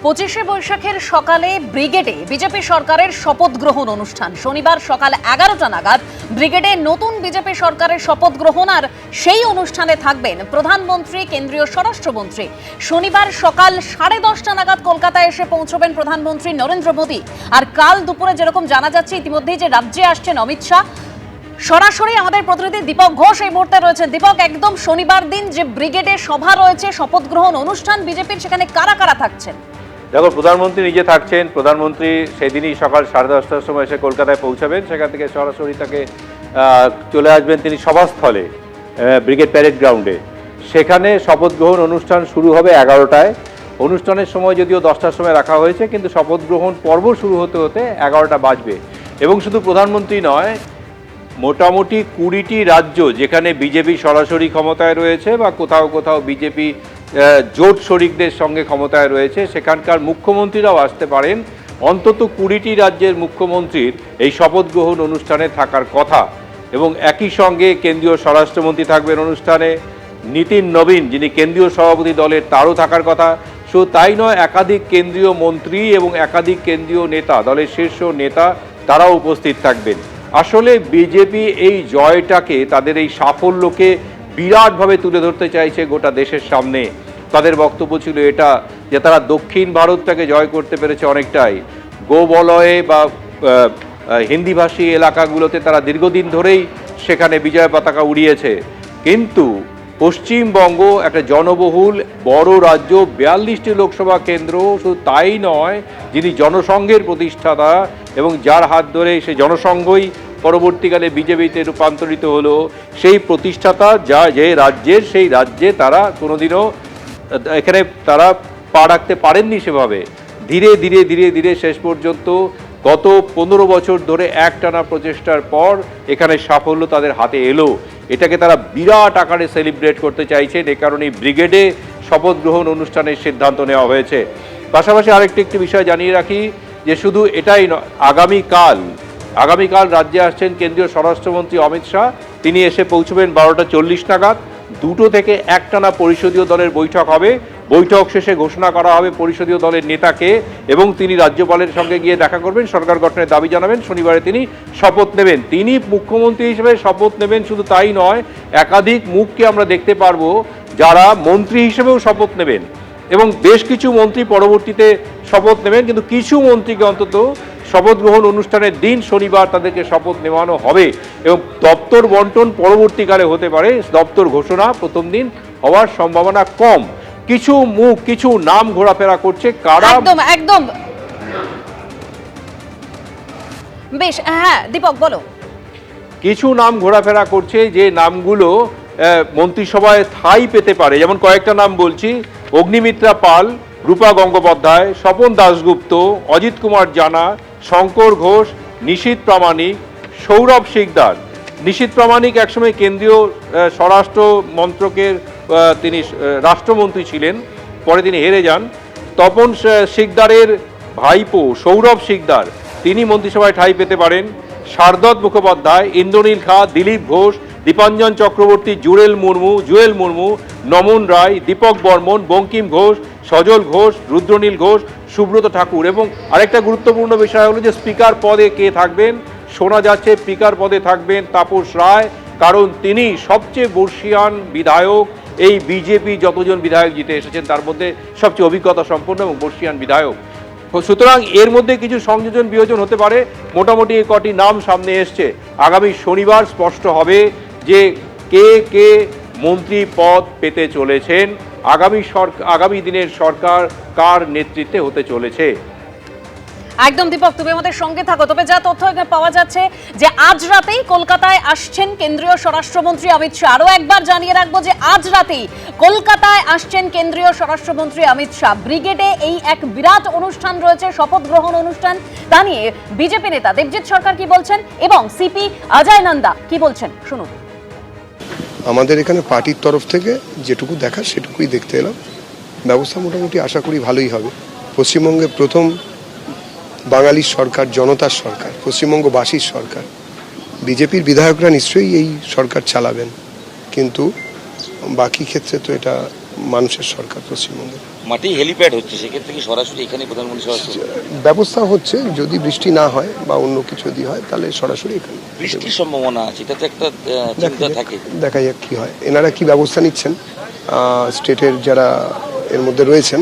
25শে বৈশাখের সকালে ব্রিগেডে বিজেপি সরকারের শপথ গ্রহণ অনুষ্ঠান। শনিবার সকাল 11টা নাগাদ ব্রিগেডে নতুন বিজেপি সরকারের শপথ গ্রহণ, আর সেই অনুষ্ঠানে থাকবেন প্রধানমন্ত্রী, কেন্দ্রীয় স্বরাষ্ট্রমন্ত্রী। শনিবার সকাল 10:30টা নাগাদ কলকাতায় এসে পৌঁছবেন প্রধানমন্ত্রী নরেন্দ্র মোদী। আর কাল দুপুরে যেরকম জানা যাচ্ছে ইতিমধ্যেই যে রাজ্যে আসছেন অমিত শাহ। সরাসরি আমাদের প্রতিনিধি দীপক ঘোষ এই মুহূর্তে রয়েছেন। দীপক, একদম শনিবার দিন যে ব্রিগেডে সভা রয়েছে, শপথ গ্রহণ অনুষ্ঠান বিজেপির, সেখানে কারা কারা থাকছেন? দেখো, প্রধানমন্ত্রী নিজে থাকছেন। প্রধানমন্ত্রী সেদিনই সকাল 10:30টার সময় এসে কলকাতায় পৌঁছাবেন। সেখান থেকে সরাসরি তাকে চলে আসবেন তিনি সভাস্থলে, ব্রিগেড প্যারেড গ্রাউন্ডে। সেখানে শপথ গ্রহণ অনুষ্ঠান শুরু হবে 11টায়। অনুষ্ঠানের সময় যদিও 10টার সময় রাখা হয়েছে, কিন্তু শপথ গ্রহণ পর্ব শুরু হতে হতে 11টা বাজবে। এবং শুধু প্রধানমন্ত্রী নয়, মোটামুটি 20টি রাজ্য যেখানে বিজেপি সরাসরি ক্ষমতায় রয়েছে বা কোথাও কোথাও বিজেপি জোট শরিকদের সঙ্গে ক্ষমতায় রয়েছে, সেখানকার মুখ্যমন্ত্রীরাও আসতে পারেন। অন্তত 20টি রাজ্যের মুখ্যমন্ত্রীর এই শপথ গ্রহণ অনুষ্ঠানে থাকার কথা। এবং একই সঙ্গে কেন্দ্রীয় স্বরাষ্ট্রমন্ত্রী থাকবেন অনুষ্ঠানে, নীতিন নবীন যিনি কেন্দ্রীয় সভাপতি দলের, তারও থাকার কথা। শুধু তাই নয়, একাধিক কেন্দ্রীয় মন্ত্রী এবং একাধিক কেন্দ্রীয় নেতা, দলের শীর্ষ নেতা, তারাও উপস্থিত থাকবেন। আসলে বিজেপি এই জয়টাকে, তাদের এই সাফল্যকে বিরাটভাবে তুলে ধরতে চাইছে গোটা দেশের সামনে। তাদের বক্তব্য ছিল এটা যে তারা দক্ষিণ ভারতটাকে জয় করতে পেরেছে অনেকটাই। গোবলয়ে বা হিন্দিভাষী এলাকাগুলোতে তারা দীর্ঘদিন ধরেই সেখানে বিজয় পতাকা উড়িয়েছে। কিন্তু পশ্চিমবঙ্গ একটা জনবহুল বড় রাজ্য, 42টি লোকসভা কেন্দ্র। শুধু তাই নয়, যিনি জনসংঘের প্রতিষ্ঠাতা এবং যার হাত ধরে সেই জনসংঘই পরবর্তীকালে বিজেপিতে রূপান্তরিত হলো, সেই প্রতিষ্ঠাতা যে রাজ্যের, সেই রাজ্যে তারা কোনোদিনও এখানে তারা পা রাখতে পারেননি সেভাবে। ধীরে ধীরে ধীরে ধীরে শেষ পর্যন্ত গত 15 বছর ধরে একটানা প্রচেষ্টার পর এখানে সাফল্য তাদের হাতে এলো। এটাকে তারা বিরাট আকারে সেলিব্রেট করতে চাইছেন। এ কারণেই ব্রিগেডে শপথ গ্রহণ অনুষ্ঠানের সিদ্ধান্ত নেওয়া হয়েছে। পাশাপাশি আরেকটি বিষয় জানিয়ে রাখি যে শুধু এটাই নয়, আগামীকাল রাজ্যে আসছেন কেন্দ্রীয় স্বরাষ্ট্রমন্ত্রী অমিত শাহ। তিনি এসে পৌঁছবেন 12টা 40 নাগাদ। 2টো থেকে একটানা পরিষদীয় দলের বৈঠক হবে। বৈঠক শেষে ঘোষণা করা হবে পরিষদীয় দলের নেতাকে, এবং তিনি রাজ্যপালের সঙ্গে গিয়ে দেখা করবেন, সরকার গঠনের দাবি জানাবেন। শনিবারে তিনি শপথ নেবেন। তিনি মুখ্যমন্ত্রী হিসেবে শপথ নেবেন। শুধু তাই নয়, একাধিক মুখকে আমরা দেখতে পারবো যারা মন্ত্রী হিসেবেও শপথ নেবেন, এবং বেশ কিছু মন্ত্রী পরবর্তীতে শপথ নেবেন। কিন্তু কিছু মন্ত্রীকে অন্তত শপথ গ্রহণ অনুষ্ঠানের দিন শনিবার তাদেরকে শপথ নেওয়ানো হবে, এবং দপ্তর বন্টন পরবর্তীকালে হতে পারে। দপ্তর ঘোষণা প্রথম দিন হওয়ার সম্ভাবনা কম। কিছু নাম ঘোরাফেরা করছে। কারা? একদম বেশ, হ্যাঁ দীপক বলো। কিছু নাম ঘোরাফেরা করছে, যে নামগুলো মন্ত্রিসভায় ঠাঁই পেতে পারে। যেমন কয়েকটা নাম বলছি: অগ্নিমিত্রা পাল, রূপা গঙ্গোপাধ্যায়, স্বপন দাশগুপ্ত, অজিত কুমার জানা, শঙ্কর ঘোষ, নিশীথ প্রামাণিক, সৌরভ শিকদার। নিশীথ প্রামাণিক একসময় কেন্দ্রীয় স্বরাষ্ট্র মন্ত্রকের তিনি রাষ্ট্রমন্ত্রী ছিলেন, পরে তিনি হেরে যান। তপন শিকদারের ভাইপো সৌরভ শিকদার, তিনি মন্ত্রিসভায় ঠাঁই পেতে পারেন। শারদৎ মুখোপাধ্যায়, ইন্দ্রনীল খা, দিলীপ ঘোষ, দীপাঞ্জন চক্রবর্তী, জুয়েল মুর্মু, নমন রায়, দীপক বর্মন, বঙ্কিম ঘোষ, সজল ঘোষ, রুদ্রনীল ঘোষ, সুব্রত ঠাকুর। এবং আরেকটা গুরুত্বপূর্ণ বিষয় হলো যে স্পিকার পদে কে থাকবেন। শোনা যাচ্ছে স্পিকার পদে থাকবেন তাপস রায়, কারণ তিনি সবচেয়ে বর্ষীয়ান বিধায়ক। এই বিজেপি যতজন বিধায়ক জিতে এসেছেন তার মধ্যে সবচেয়ে অভিজ্ঞতা সম্পন্ন এবং বর্ষীয়ান বিধায়ক। সুতরাং এর মধ্যে কিছু সংযোজন বিয়োজন হতে পারে। মোটামুটি এই কটি নাম সামনে এসছে। আগামী শনিবার স্পষ্ট হবে যে কে মন্ত্রী পদ পেতে চলেছেন, আগামী দিনের সরকার কার নেতৃত্বে হতে চলেছে। একদম দীপক, তুমি আমাদের সঙ্গে থাকো। তবে যা তথ্য পাওয়া যাচ্ছে যে আজ রাতেই কলকাতায় আসছেন কেন্দ্রীয় স্বরাষ্ট্রমন্ত্রী অমিত শাহ। আরও একবার জানিয়ে রাখবো যে আজ রাতেই কলকাতায় আসছেন কেন্দ্রীয় স্বরাষ্ট্রমন্ত্রী অমিত শাহ। ব্রিগেডে এই এক বিরাট অনুষ্ঠান রয়েছে, শপথ গ্রহণ অনুষ্ঠান। তা নিয়ে বিজেপি নেতা দেবজিৎ সরকার কি বলছেন এবং সিপি অজয় নন্দা কি বলছেন, শুনুন। আমাদের এখানে পার্টির তরফ থেকে যেটুকু দেখা সেটুকুই দেখতে এলাম। ব্যবস্থা মোটামুটি আশা করি ভালোই হবে। পশ্চিমবঙ্গের প্রথম বাঙালির সরকার, জনতার সরকার, পশ্চিমবঙ্গবাসীর সরকার। বিজেপির বিধায়করা নিশ্চয়ই এই সরকার চালাবেন, কিন্তু বাকি ক্ষেত্রে তো এটা মানুষের সরকার পশ্চিমবঙ্গের। মাটি হেলিপ্যাড হচ্ছে, সেক্ষেত্রে কি সরাসরি এখানে প্রধানমন্ত্রী সরাসরি ব্যবস্থা হচ্ছে, যদি বৃষ্টি না হয় বা অন্য কিছু যদি হয় তাহলে সরাসরি এখানে বৃষ্টির সম্ভাবনা আছে, এটা তো একটা চিন্তা থাকে। দেখা যাক কি হয়, এনারা কি ব্যবস্থা নিচ্ছেন। স্টেটের যারা এর মধ্যে রয়েছেন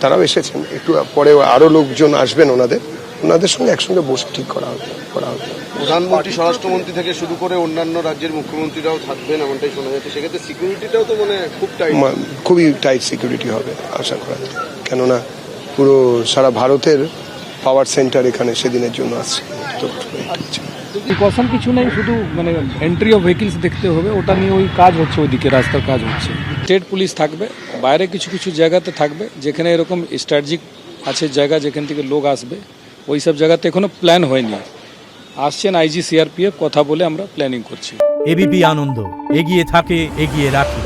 তারাও এসেছেন, একটু পরে আরও লোকজন আসবেন, ওনাদের সঙ্গে একসঙ্গে বসে ঠিক করা হবে। প্রধানমন্ত্রী, স্বরাষ্ট্রমন্ত্রী থেকে শুরু করে অন্যান্য রাজ্যের মুখ্যমন্ত্রীরাও থাকবেন এমনটাই শোনা যাচ্ছে, সেক্ষেত্রে সিকিউরিটিটাও তো মানে খুব টাইট। খুবই টাইট সিকিউরিটি হবে আশা করা যায়, কেননা পুরো সারা ভারতের পাওয়ার সেন্টার এখানে সেদিনের জন্য আসছে। তো প্রিকশন কিছু নেই, শুধু মানে এন্ট্রি অফ ভেহিকলস দেখতে হবে, ওটা নিয়ে ওই কাজ হচ্ছে, ওইদিকে রাস্তার কাজ হচ্ছে। স্টেট পুলিশ থাকবে, বাইরে কিছু কিছু জায়গাতে থাকবে, যেখানে এরকম স্ট্র্যাটেজিক আছে জায়গা যেখান থেকে লোক আসবে, ওই সব জায়গাতে এখনো প্ল্যান হয়নি। আসছেন আইজি সিআরপিএফ, কথা বলে আমরা প্ল্যানিং করছি। এবিপি আনন্দ, এগিয়ে থাকে, এগিয়ে রাখে।